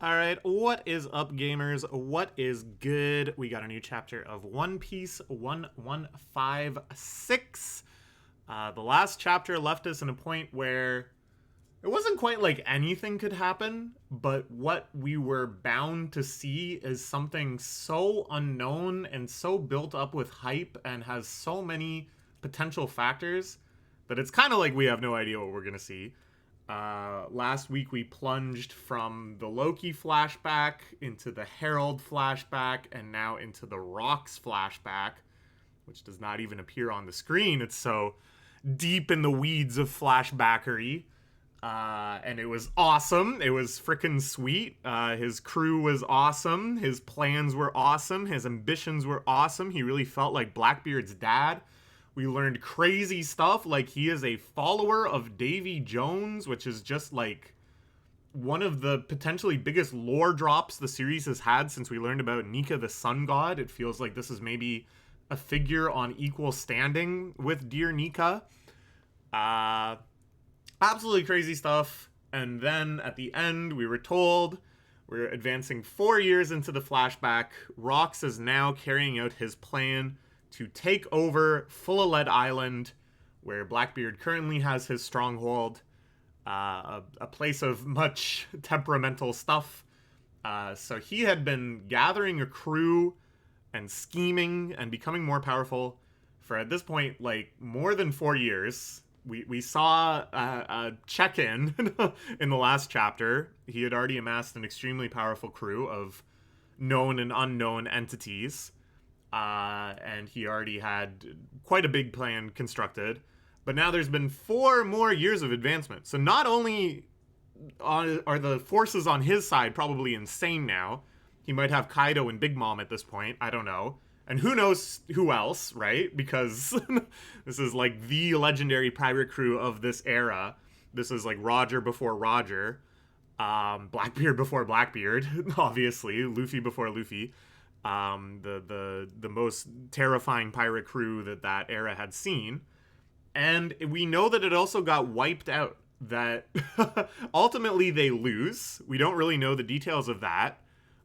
All right, what is up, gamers? What is good? We got a new chapter of One Piece 1156. The last chapter left us in a point where it wasn't quite like anything could happen, but what we were bound to see is something so unknown and so built up with hype and has so many potential factors that it's kind of like we have no idea what we're going to see. Last week we plunged from the Loki flashback into the Herald flashback and now into the Rocks flashback, which does not even appear on the screen. It's so deep in the weeds of flashbackery. And it was awesome. It was freaking sweet. His crew was awesome. His plans were awesome. His ambitions were awesome. He really felt like Blackbeard's dad. We learned crazy stuff like he is a follower of Davy Jones, which is just like one of the potentially biggest lore drops the series has had since we learned about Nika the Sun God. It feels like this is maybe a figure on equal standing with Dear Nika. Absolutely crazy stuff. And then at the end, we were told we're advancing 4 years into the flashback. Rox is now carrying out his plan to take over Full-Lead Island, where Blackbeard currently has his stronghold, a place of much temperamental stuff. So he had been gathering a crew and scheming and becoming more powerful for, at this point, like more than 4 years. We saw a check-in in the last chapter. He had already amassed an extremely powerful crew of known and unknown entities. And he already had quite a big plan constructed. But now there's been 4 more years of advancement. So not only are the forces on his side probably insane now, he might have Kaido and Big Mom at this point, I don't know. And who knows who else, right? Because this is like the legendary pirate crew of this era. This is like Roger before Roger. Blackbeard before Blackbeard, obviously. Luffy before Luffy. The most terrifying pirate crew that era had seen. And we know that it also got wiped out. That ultimately they lose. We don't really know the details of that.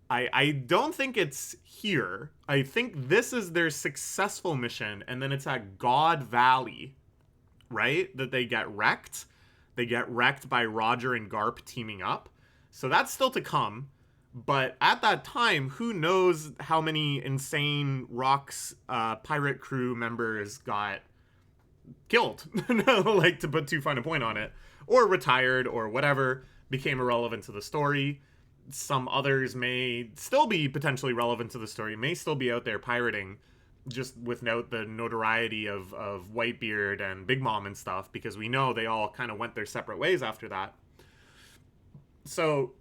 I don't think it's here. I think this is their successful mission, and then it's at God Valley, right? That they get wrecked. They get wrecked by Roger and Garp teaming up. So that's still to come. But at that time, who knows how many insane Rocks pirate crew members got killed, like to put too fine a point on it, or retired, or whatever, became irrelevant to the story. Some others may still be potentially relevant to the story, may still be out there pirating, just without the notoriety of Whitebeard and Big Mom and stuff, because we know they all kind of went their separate ways after that. So,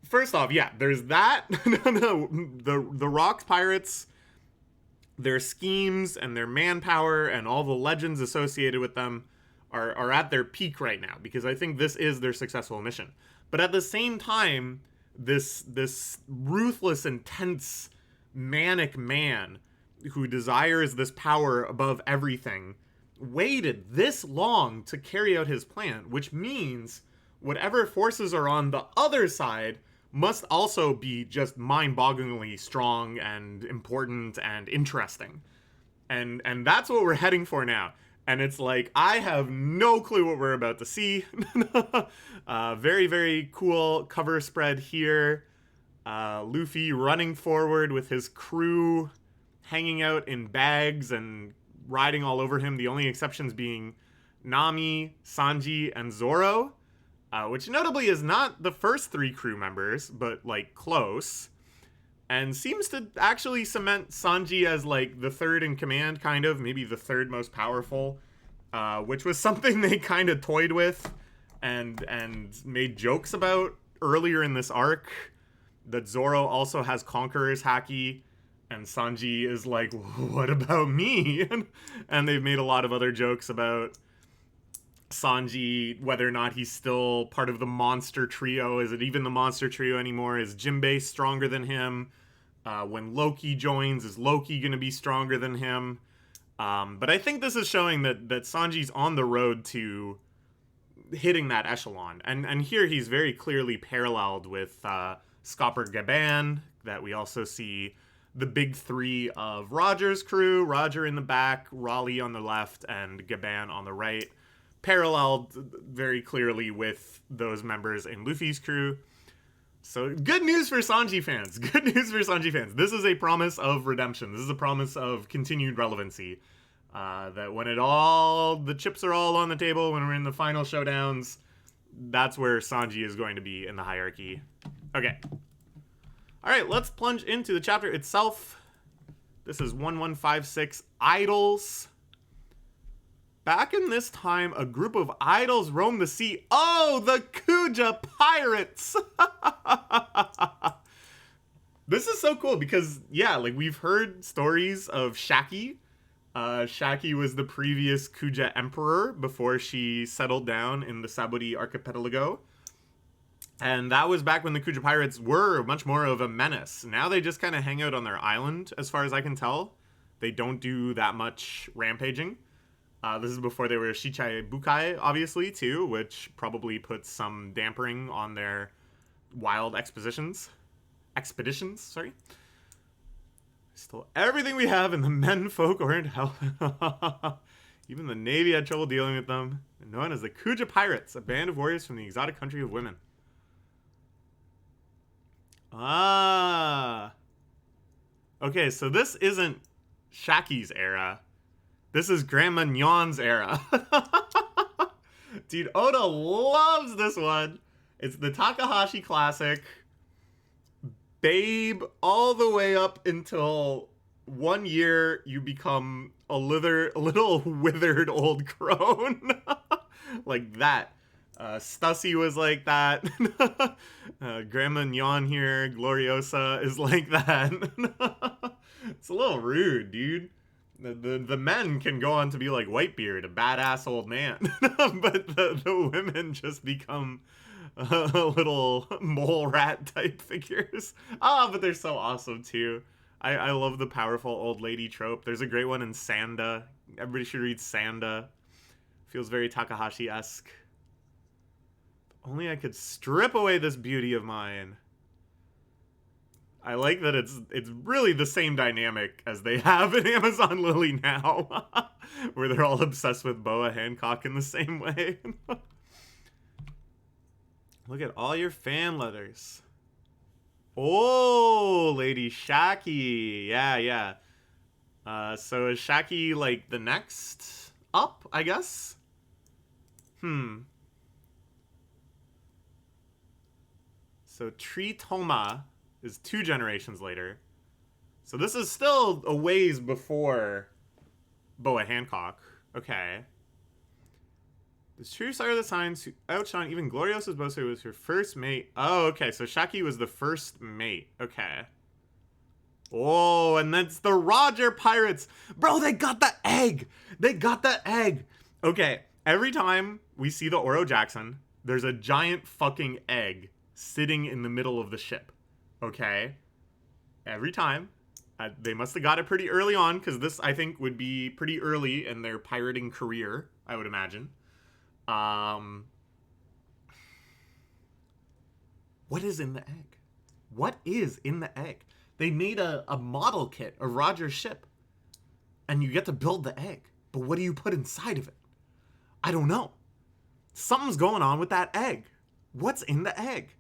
first off, yeah, there's that. The Rocks pirates, their schemes and their manpower and all the legends associated with them are at their peak right now, because I think this is their successful mission. But at the same time, this ruthless, intense, manic man who desires this power above everything waited this long to carry out his plan, which means whatever forces are on the other side must also be just mind-bogglingly strong and important and interesting. And that's what we're heading for now. And it's like, I have no clue what we're about to see. Very, very cool cover spread here. Luffy running forward with his crew hanging out in bags and riding all over him. The only exceptions being Nami, Sanji, and Zoro. Which notably is not the first 3 crew members, but like close. And seems to actually cement Sanji as like the third in command, kind of, maybe the third most powerful, which was something they kind of toyed with and made jokes about earlier in this arc. That Zoro also has Conqueror's Haki, and Sanji is like, what about me? And they've made a lot of other jokes about Sanji, whether or not he's still part of the monster trio. Is it even the monster trio anymore? Is Jinbei stronger than him? When Loki joins, is Loki going to be stronger than him? But I think this is showing that Sanji's on the road to hitting that echelon. And here he's very clearly paralleled with Scopper Gaban, that we also see the big three of Roger's crew, Roger in the back, Raleigh on the left, and Gaban on the right, paralleled very clearly with those members in Luffy's crew. So good news for Sanji fans. Good news for Sanji fans. This is a promise of redemption. This is a promise of continued relevancy. That when the chips are all on the table, when we're in the final showdowns, that's where Sanji is going to be in the hierarchy. Okay. All right, let's plunge into the chapter itself. This is 1156 Idols. Back in this time, a group of idols roam the sea. Oh, the Kuja Pirates! This is so cool because, yeah, like we've heard stories of Shaki. Shaki was the previous Kuja Emperor before she settled down in the Saburi Archipelago. And that was back when the Kuja Pirates were much more of a menace. Now they just kind of hang out on their island, as far as I can tell. They don't do that much rampaging. This is before they were Shichai Bukai, obviously, too, which probably puts some dampering on their wild expeditions, sorry. Stole everything we have, and the men folk weren't helping. Even the Navy had trouble dealing with them. They're known as the Kuja Pirates, a band of warriors from the exotic country of women. Okay, so this isn't Shaki's era. This is Grandma Nyan's era. Dude, Oda loves this one. It's the Takahashi classic. Babe, all the way up until 1 year you become a little withered old crone. Like that. Stussy was like that. Grandma Nyan here, Gloriosa, is like that. It's a little rude, dude. The men can go on to be like Whitebeard, a badass old man. But the women just become little mole rat type figures. But they're so awesome too. I love the powerful old lady trope. There's a great one in Sanda. Everybody should read Sanda. Feels very Takahashi-esque. Only I could strip away this beauty of mine. I like that it's really the same dynamic as they have in Amazon Lily now. Where they're all obsessed with Boa Hancock in the same way. Look at all your fan letters. Oh, Lady Shaki. Yeah. So is Shaki like the next up, I guess? So Tree Toma is 2 generations later. So this is still a ways before Boa Hancock. Okay. The true sire of the signs who outshone even Gloriosa's Bose was her first mate. Oh, okay. So Shaki was the first mate. Okay. Oh, and that's the Roger Pirates. Bro, they got the egg. Okay. Every time we see the Oro Jackson, there's a giant fucking egg sitting in the middle of the ship. Okay. Every time. They must have got it pretty early on, because this, I think, would be pretty early in their pirating career, I would imagine. What is in the egg? What is in the egg? They made a model kit of Roger's ship, and you get to build the egg. But what do you put inside of it? I don't know. Something's going on with that egg. What's in the egg?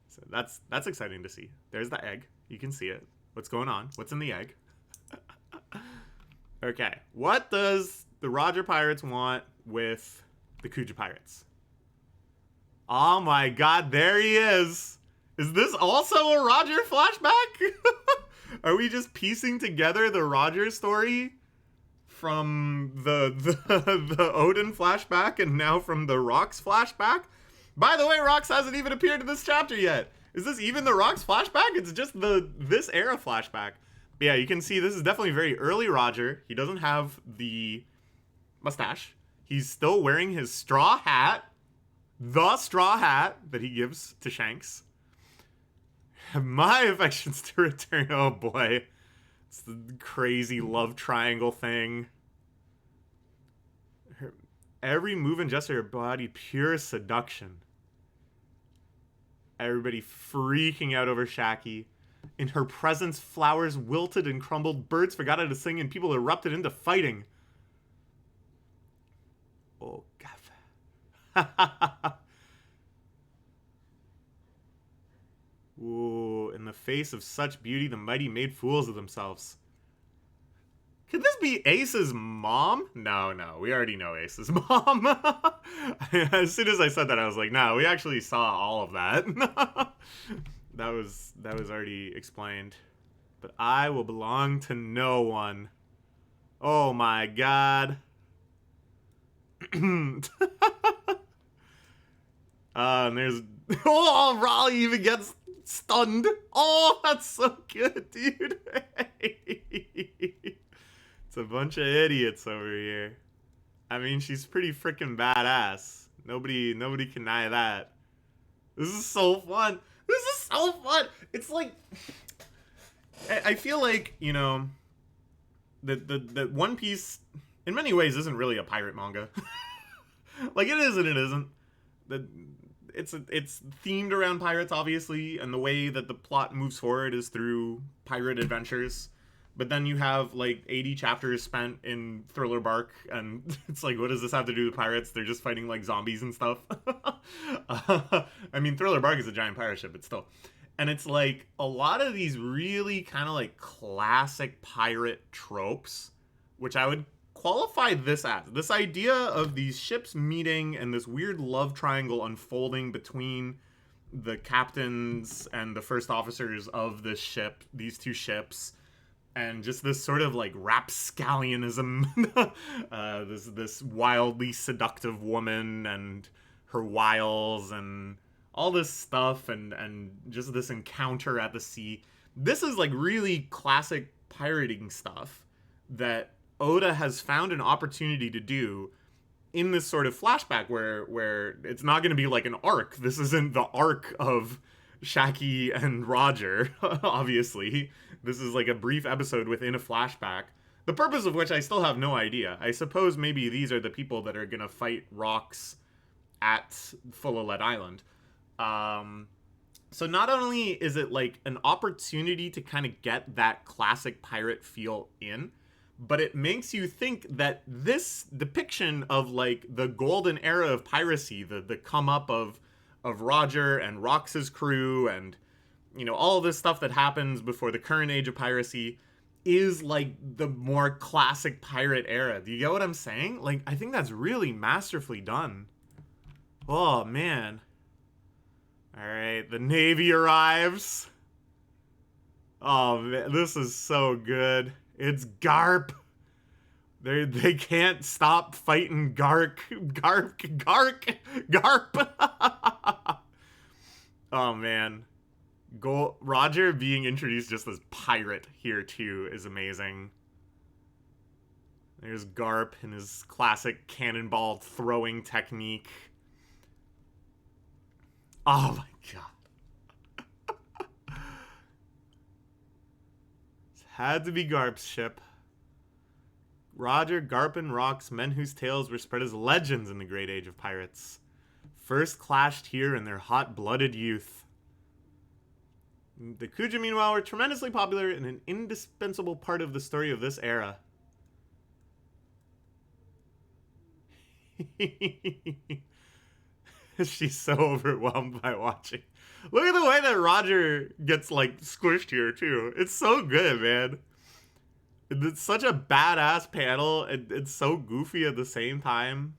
So that's exciting to see. There's the egg. You can see it. What's going on? What's in the egg? Okay. What does the Roger Pirates want with the Kuja Pirates? Oh my god, there he is. Is this also a Roger flashback? Are we just piecing together the Roger story from the Odin flashback and now from the Rocks flashback? By the way, Rocks hasn't even appeared in this chapter yet. Is this even the Rocks flashback? It's just this era flashback. But yeah, you can see this is definitely very early Roger. He doesn't have the mustache. He's still wearing his straw hat. The straw hat that he gives to Shanks. My affections to return. Oh boy. It's the crazy love triangle thing. Every move and gesture of her body, pure seduction. Everybody freaking out over Shaki. In her presence, flowers wilted and crumbled, birds forgot how to sing, and people erupted into fighting. Oh, God. Ooh, in the face of such beauty, the mighty made fools of themselves. Could this be Ace's mom? No, we already know Ace's mom. As soon as I said that, I was like, no, we actually saw all of that. that was already explained. But I will belong to no one. Oh my god. And there's... Oh, Raleigh even gets stunned. Oh, that's so good, dude. It's a bunch of idiots over here. I mean, she's pretty freaking badass. Nobody can deny that. This is so fun. This is so fun. It's like... I feel like, you know, that One Piece, in many ways, isn't really a pirate manga. Like, it is and it isn't. It's themed around pirates, obviously, and the way that the plot moves forward is through pirate adventures. But then you have, like, 80 chapters spent in Thriller Bark, and it's like, what does this have to do with pirates? They're just fighting, like, zombies and stuff. I mean, Thriller Bark is a giant pirate ship, but still. And it's like, a lot of these really kind of, like, classic pirate tropes, which I would qualify this as. This idea of these ships meeting and this weird love triangle unfolding between the captains and the first officers of this ship, these two ships, and just this sort of like rapscallionism, this wildly seductive woman and her wiles and all this stuff, and just this encounter at the sea. This is like really classic pirating stuff that Oda has found an opportunity to do in this sort of flashback where it's not going to be like an arc. This isn't the arc of Shaki and Roger, obviously. This is like a brief episode within a flashback, the purpose of which I still have no idea. I suppose maybe these are the people that are going to fight Rocks at Full Island. So not only is it like an opportunity to kind of get that classic pirate feel in, but it makes you think that this depiction of like the golden era of piracy, the come up of Roger and Rox's crew, and you know, all of this stuff that happens before the current age of piracy, is like the more classic pirate era. Do you get what I'm saying? Like, I think that's really masterfully done. Oh man. All right, the Navy arrives. Oh man, this is so good. It's Garp. They can't stop fighting Garp. Oh man. Roger being introduced just as pirate here too is amazing. There's Garp and his classic cannonball throwing technique. Oh my god. It had to be Garp's ship. Roger, Garp, and Rocks, men whose tales were spread as legends in the great age of pirates, first clashed here in their hot-blooded youth. The Kuja, meanwhile, were tremendously popular and an indispensable part of the story of this era. She's so overwhelmed by watching. Look at the way that Roger gets, like, squished here, too. It's so good, man. It's such a badass panel, and it's so goofy at the same time.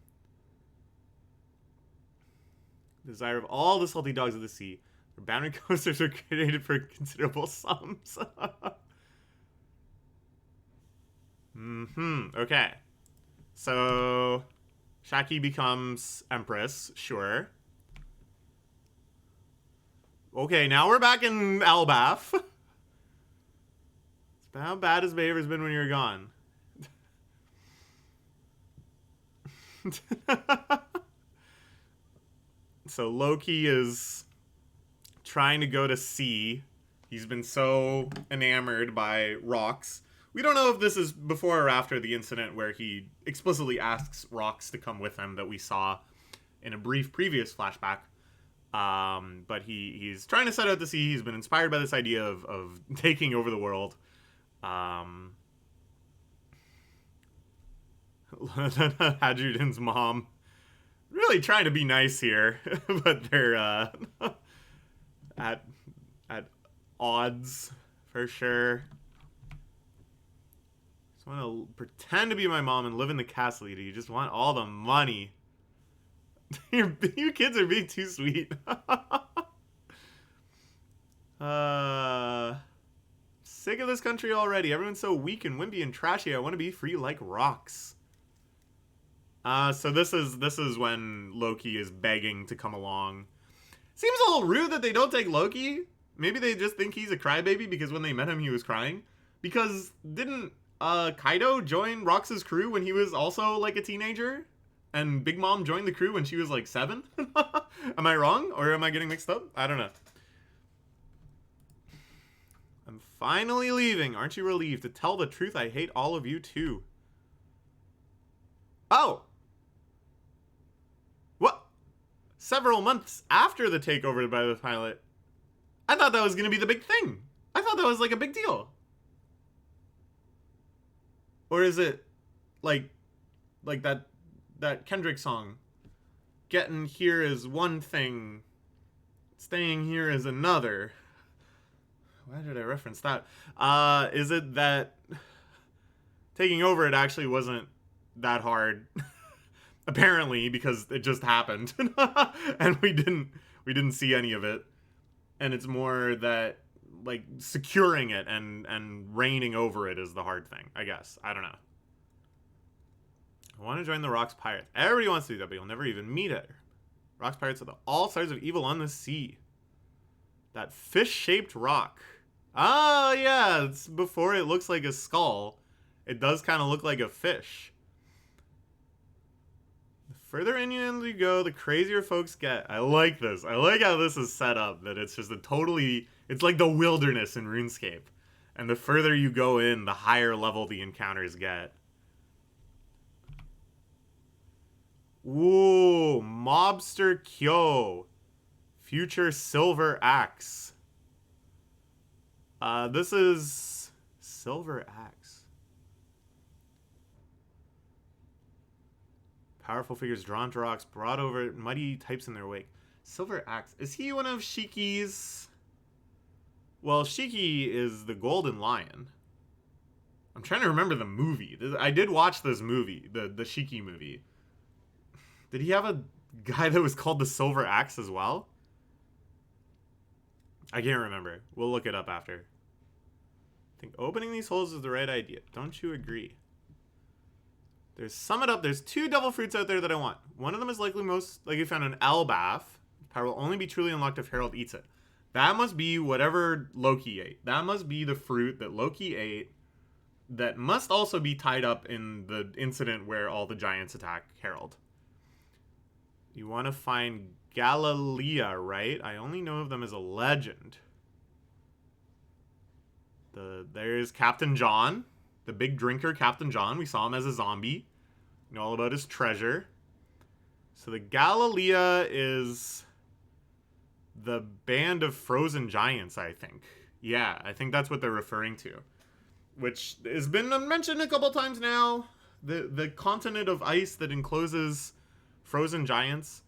Desire of all the salty dogs of the sea. Their boundary coasters were created for considerable sums. Okay. So, Shaki becomes Empress, sure. Okay, now we're back in Elbaf. How bad has behavior's been when you're gone? So Loki is trying to go to sea. He's been so enamored by Rocks. We don't know if this is before or after the incident where he explicitly asks Rox to come with him that we saw in a brief previous flashback. But he's trying to set out to sea. He's been inspired by this idea of taking over the world. Hadjudin's mom really trying to be nice here, but they're at odds for sure. Just want to pretend to be my mom and live in the castle. You just want all the money. You kids are being too sweet. Sick of this country already. Everyone's so weak and wimpy and trashy. I want to be free like Rox. So this is when Loki is begging to come along. Seems a little rude that they don't take Loki. Maybe they just think he's a crybaby because when they met him he was crying. Because didn't Kaido join Rox's crew when he was also like a teenager? And Big Mom joined the crew when she was like 7? Am I wrong? Or am I getting mixed up? I don't know. I'm finally leaving. Aren't you relieved? To tell the truth, I hate all of you too. Oh! What? Several months after the takeover by the pilot. I thought that was going to be the big thing. I thought that was like a big deal. Or is it like that Kendrick song? Getting here is one thing. Staying here is another. Why did I reference that? Is it that taking over it actually wasn't that hard? Apparently, because it just happened. And we didn't see any of it. And it's more that like securing it and reigning over it is the hard thing, I guess. I don't know. I want to join the Rox Pirates. Everybody wants to do that, but you'll never even meet it. Rox Pirates are the all-stars of evil on the sea. That fish-shaped rock. Ah, yeah, it's before it looks like a skull. It does kind of look like a fish. The further inland you go, the crazier folks get. I like this. I like how this is set up, that it's just it's like the wilderness in RuneScape. And the further you go in, the higher level the encounters get. Ooh, Mobster Kyo. Future Silver Axe. This is Silver Axe. Powerful figures drawn to rocks, brought over muddy types in their wake. Silver Axe. Is he one of Shiki's? Well, Shiki is the Golden Lion. I'm trying to remember the movie. I did watch this movie, the Shiki movie. Did he have a guy that was called the Silver Axe as well? I can't remember. We'll look it up after. I think opening these holes is the right idea. Don't you agree? Sum it up. There's 2 devil fruits out there that I want. One of them is likely you found an Elbaf. Power will only be truly unlocked if Harold eats it. That must be whatever Loki ate. That must be the fruit that Loki ate. That must also be tied up in the incident where all the giants attack Harold. You want to find Galilea, right? I only know of them as a legend. There's Captain John, the big drinker Captain John. We saw him as a zombie. We know all about his treasure. So the Galilea is the band of frozen giants, I think. Yeah, I think that's what they're referring to. Which has been mentioned a couple times now. The continent of ice that encloses frozen giants.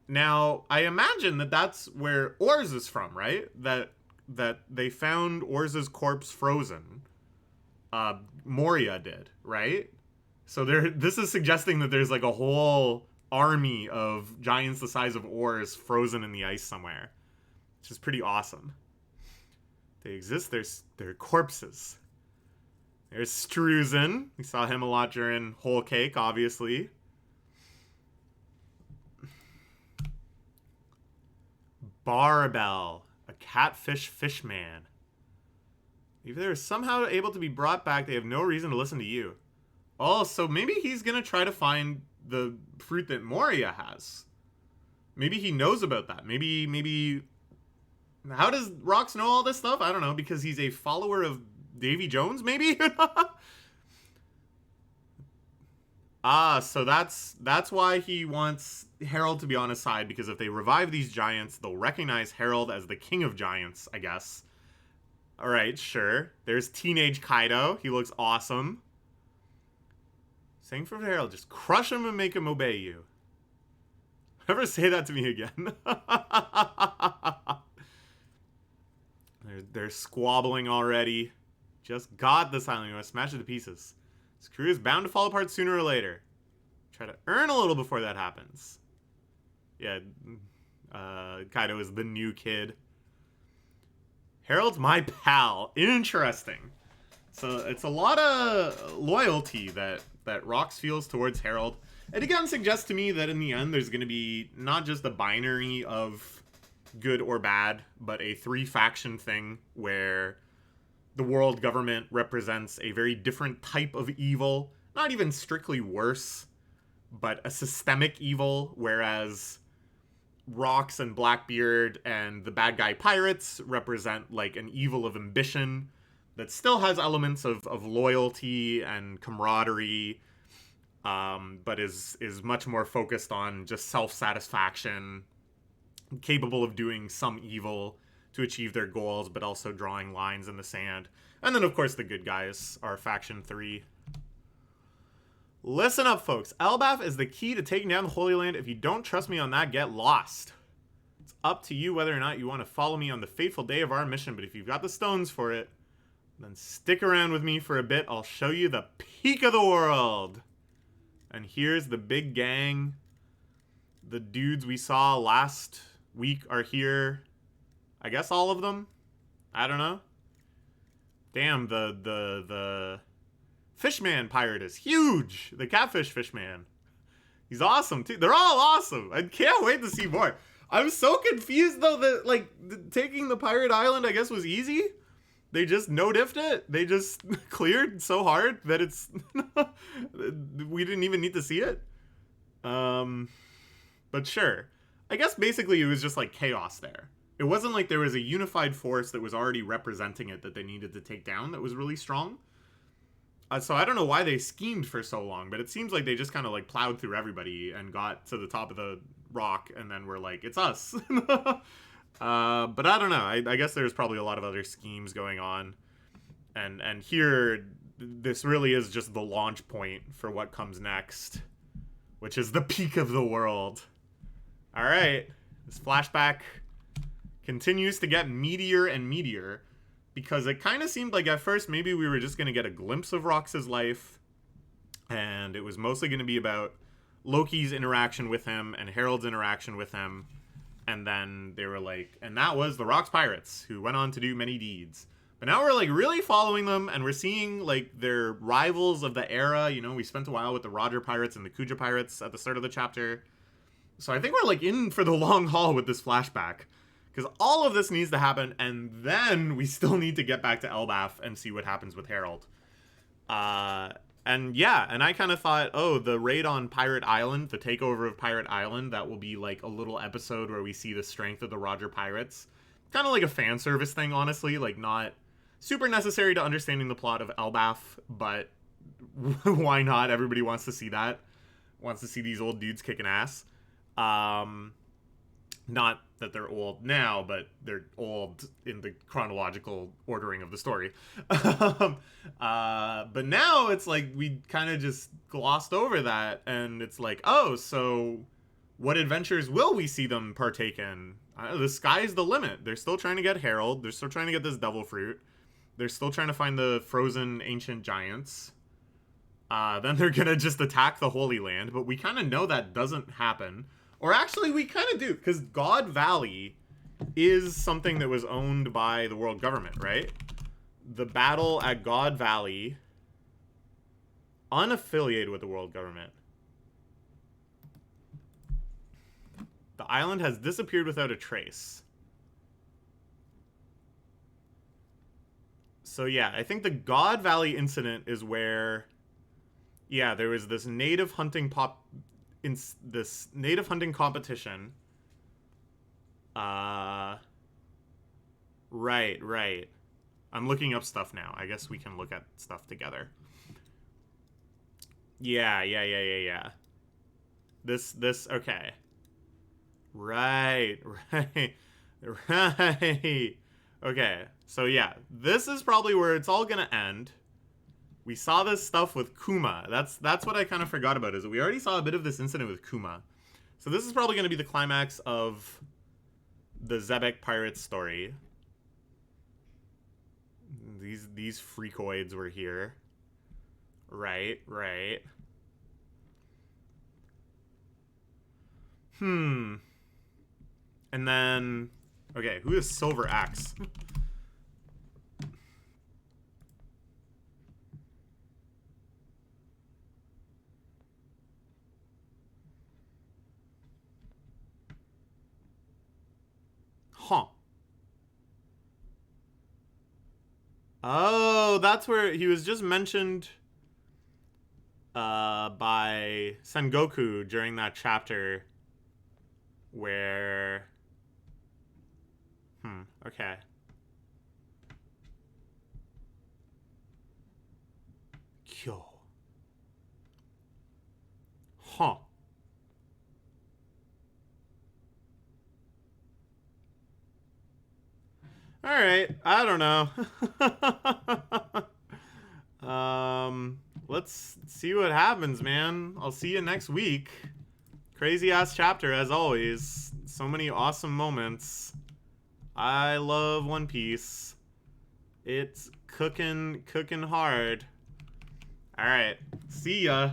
Now, I imagine that that's where Ors is from, right? That they found Ors's corpse frozen. Moria did, right? So this is suggesting that there's like a whole army of giants the size of Ors frozen in the ice somewhere. Which is pretty awesome. They exist, they're corpses. There's Struzen. We saw him a lot during Whole Cake, obviously. Barbell, a catfish fishman. If they're somehow able to be brought back, they have no reason to listen to you. Oh, so maybe he's going to try to find the fruit that Moria has. Maybe he knows about that. Maybe... How does Rox know all this stuff? I don't know, because he's a follower of Davy Jones, maybe? So that's why he wants Harold to be on his side, because if they revive these giants, they'll recognize Harold as the king of giants, I guess. Alright, sure. There's teenage Kaido. He looks awesome. Saying for Harold, just crush him and make him obey you. Never say that to me again. they're squabbling already. Just got this island. You want to smash it to pieces. This crew is bound to fall apart sooner or later. Try to earn a little before that happens. Yeah, Kaido is the new kid. Harold's my pal. Interesting. So it's a lot of loyalty that Rox feels towards Harold. It again suggests to me that in the end there's going to be not just a binary of good or bad, but a 3-faction thing where the world government represents a very different type of evil. Not even strictly worse, but a systemic evil, whereas Rox and Blackbeard and the bad guy pirates represent like an evil of ambition that still has elements of loyalty and camaraderie, but is much more focused on just self-satisfaction, capable of doing some evil to achieve their goals, but also drawing lines in the sand. And then, of course, the good guys are Faction 3. Listen up, folks. Elbaf is the key to taking down the Holy Land. If you don't trust me on that, get lost. It's up to you whether or not you want to follow me on the fateful day of our mission, but if you've got the stones for it, then stick around with me for a bit. I'll show you the peak of the world. And here's the big gang. The dudes we saw last week are here. I guess all of them? I don't know. Damn, the Fishman pirate is huge. The catfish fishman. He's awesome, too. They're all awesome. I can't wait to see more. I'm so confused, though, that, like, taking the pirate island, I guess, was easy. They just no-diffed it. They just cleared so hard that it's... we didn't even need to see it. But sure. I guess basically it was just, like, chaos there. It wasn't like there was a unified force that was already representing it that they needed to take down that was really strong. So I don't know why they schemed for so long, but it seems like they just kind of, like, plowed through everybody and got to the top of the rock and then were like, it's us. But I don't know. I guess there's probably a lot of other schemes going on. And here, this really is just the launch point for what comes next, which is the peak of the world. All right. This flashback continues to get meatier and meatier, because it kind of seemed like at first maybe we were just going to get a glimpse of Rox's life, and it was mostly going to be about Loki's interaction with him and Harold's interaction with him. And then they were like, and that was the Rox Pirates, who went on to do many deeds. But now we're, like, really following them, and we're seeing, like, their rivals of the era. You know, we spent a while with the Roger Pirates and the Kuja Pirates at the start of the chapter. So I think we're, like, in for the long haul with this flashback. Because all of this needs to happen, and then we still need to get back to Elbaf and see what happens with Harold. And yeah, and I kind of thought, oh, the raid on Pirate Island, the takeover of Pirate Island, that will be like a little episode where we see the strength of the Roger Pirates. Kind of like a fan service thing, honestly, like not super necessary to understanding the plot of Elbaf, but why not? Everybody wants to see that. Wants to see these old dudes kicking ass. Not that they're old now, but they're old in the chronological ordering of the story. But now it's like we kind of just glossed over that, and it's like, oh, so what adventures will we see them partake in? The sky's the limit. They're still trying to get Harold. They're still trying to get this devil fruit. They're still trying to find the frozen ancient giants. Then they're gonna just attack the Holy Land, but we kind of know that doesn't happen. Or actually, we kind of do, because God Valley is something that was owned by the world government, right? The battle at God Valley, unaffiliated with the world government. The island has disappeared without a trace. So yeah, I think the God Valley incident is where, yeah, there was this native hunting in this native hunting competition. Right. I'm looking up stuff now. I guess we can look at stuff together. Yeah. This, okay. Right. Okay, so yeah, this is probably where it's all gonna end. We saw this stuff with Kuma. That's what I kind of forgot about, is that we already saw a bit of this incident with Kuma. So this is probably gonna be the climax of the Xebec Pirates story. These freakoids were here. Right. And then, okay, who is Silver Axe? Huh. Oh, that's where he was just mentioned by Sengoku during that chapter where... okay. Kyo. Huh. Alright, I don't know. Let's see what happens, man. I'll see you next week. Crazy ass chapter as always. So many awesome moments. I love One Piece. It's cooking hard. Alright, see ya.